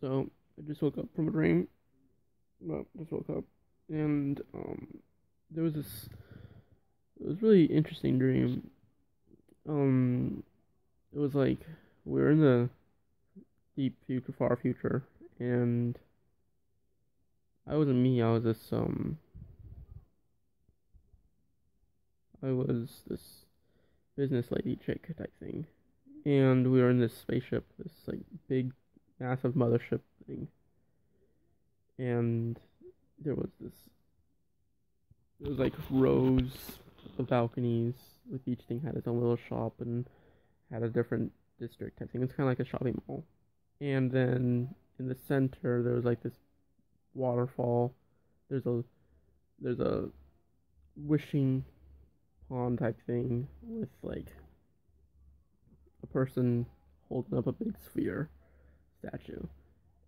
So I just woke up from a dream. Well, just woke up, and there was this. It was a really interesting dream. Um, it was like we were in the deep future, far future, and I wasn't me. I was this business lady chick type thing, and we were in this spaceship, this like big, massive mothership thing, and there was this. It was like rows of balconies, with each thing had its own little shop and had a different district type thing. It's kind of like a shopping mall. And then in the center there was like this waterfall. There's a there's a wishing pond type thing with like a person holding up a big sphere statue.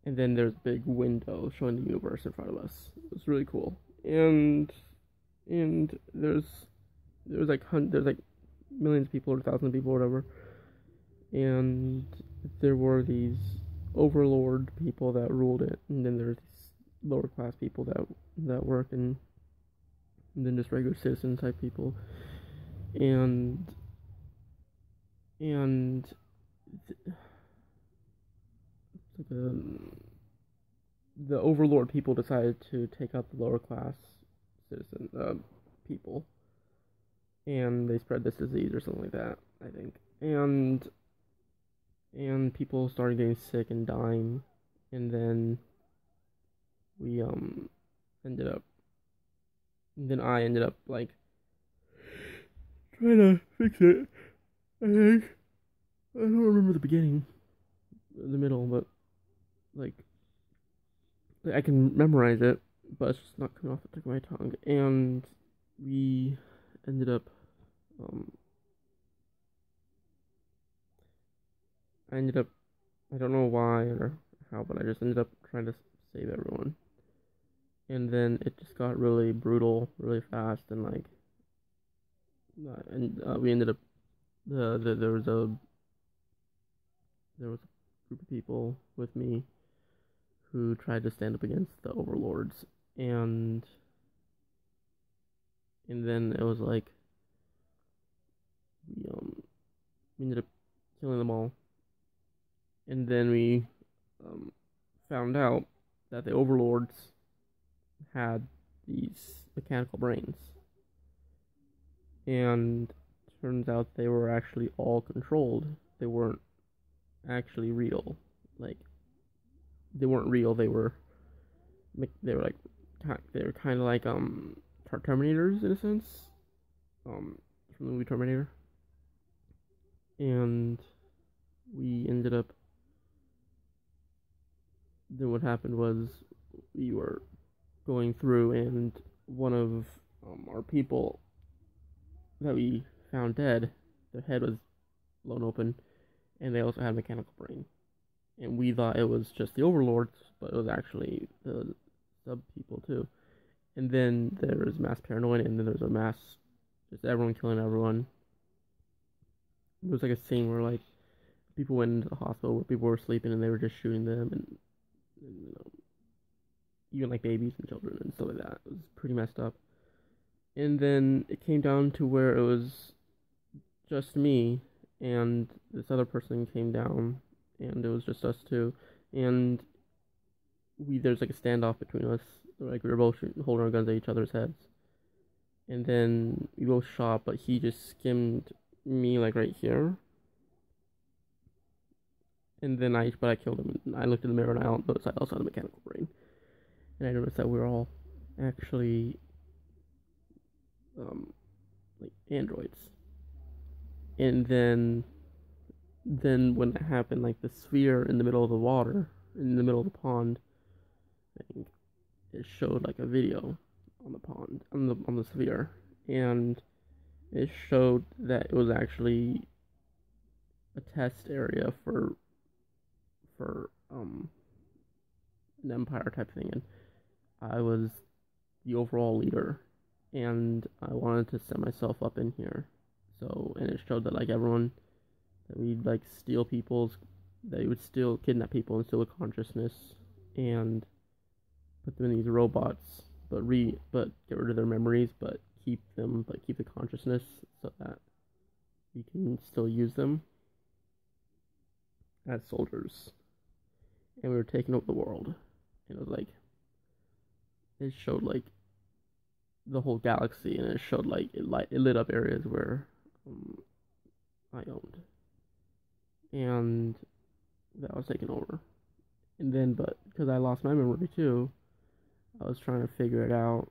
And then there's a big window showing the universe in front of us. It was really cool. And there's like millions of people or thousands of people or whatever. And there were these overlord people that ruled it, and then there's these lower class people that worked, and then just regular citizen type people, and and the overlord people decided to take out the lower class citizen people, and they spread this disease or something like that, I think, and people started getting sick and dying, and then we ended up and then I ended up like trying to fix it. I think I don't remember the beginning, the middle, but like I can memorize it, but it's just not coming off the tip of my tongue. And we ended up um I ended up I don't know why or how, but I just ended up trying to save everyone. And then it just got really brutal, really fast, and like, we ended up there was a group of people with me who tried to stand up against the overlords, and then it was like we ended up killing them all, and then we um found out that the overlords had these mechanical brains, and turns out they were actually all controlled. They weren't actually real. Like, they weren't real. They were like they were kind of like Terminators in a sense, from the movie Terminator. And we ended up. Then what happened was we were going through, and one of our people that we found dead, their head was blown open, and they also had a mechanical brain. And we thought it was just the overlords, but it was actually the sub people too. And then there was mass paranoia, and then there was a mass, just everyone killing everyone. There was like a scene where like people went into the hospital where people were sleeping and they were just shooting them, and even like babies and children and stuff like that. It was pretty messed up. And then it came down to where it was just me and this other person came down, and it was just us two. And there's like a standoff between us. Like, we were both holding our guns at each other's heads. And then we both shot, but he just skimmed me like right here. And then I killed him. And I looked in the mirror and I noticed I also had a mechanical brain. And I noticed that we were all actually like androids. And then when it happened, like the sphere in the middle of the water, in the middle of the pond, I think it showed like a video on the pond, on the sphere, and it showed that it was actually a test area for an empire type thing, and I was the overall leader, and I wanted to set myself up in here. So, and it showed that like everyone that we'd like steal people's they would still kidnap people and steal their consciousness and put them in these robots, but get rid of their memories, but keep the consciousness so that we can still use them as soldiers. And we were taking over the world. And it was like, it showed like the whole galaxy, and it showed like it lit up areas where I owned, and that was taken over. And then, but because I lost my memory too, I was trying to figure it out,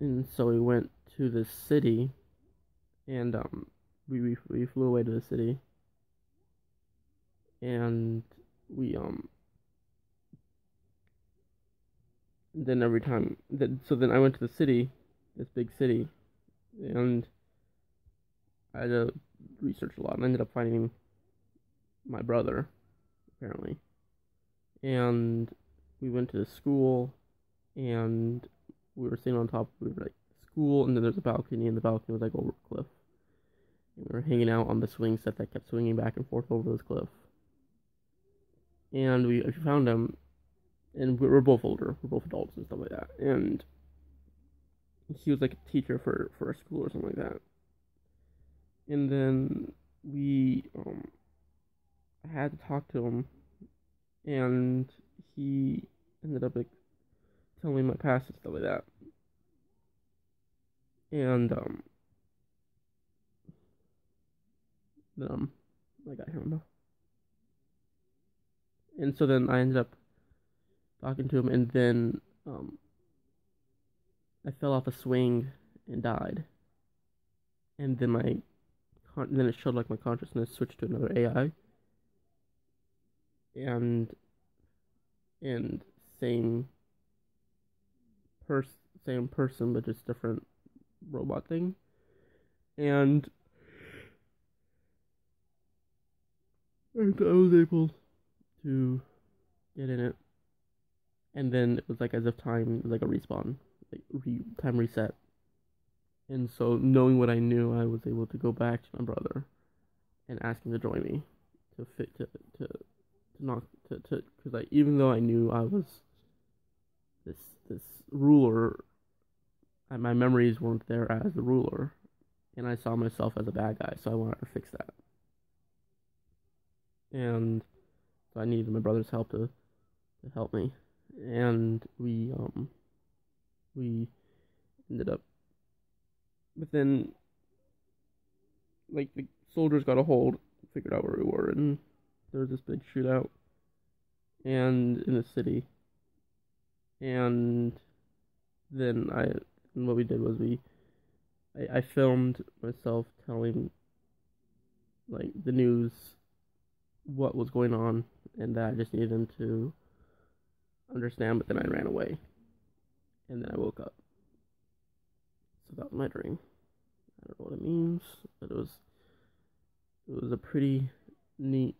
and so we went to this city, and we flew away to the city, and we then every time that so then I went to the city, this big city, and I had to research a lot, and I ended up finding my brother apparently, and we went to the school, and we were sitting on top. We were like school, and then there's a balcony, and the balcony was like over a cliff. And we were hanging out on the swing set that kept swinging back and forth over this cliff. And we found him, and we're both older, we're both adults and stuff like that. And he was like a teacher for a school or something like that. And then I had to talk to him, and he ended up like telling me my past and stuff like that. And then I got him. And so then I ended up talking to him, and then I fell off a swing and died. And then then it showed like my consciousness switched to another AI. And same same person, but just different robot thing. And I was able to get in it, and then it was like as if time was like a respawn, like time reset. And so knowing what I knew, I was able to go back to my brother and ask him to join me because like even though I knew I was this ruler, my memories weren't there as the ruler, and I saw myself as a bad guy, so I wanted to fix that. And so I needed my brother's help to help me, and we ended up. But then, like the soldiers got a hold, figured out where we were, and there was this big shootout, and in the city. And then what we did was I filmed myself telling like the news what was going on, and that I just needed them to understand, but then I ran away, and then I woke up. So that was my dream. I don't know what it means, but it was a pretty neat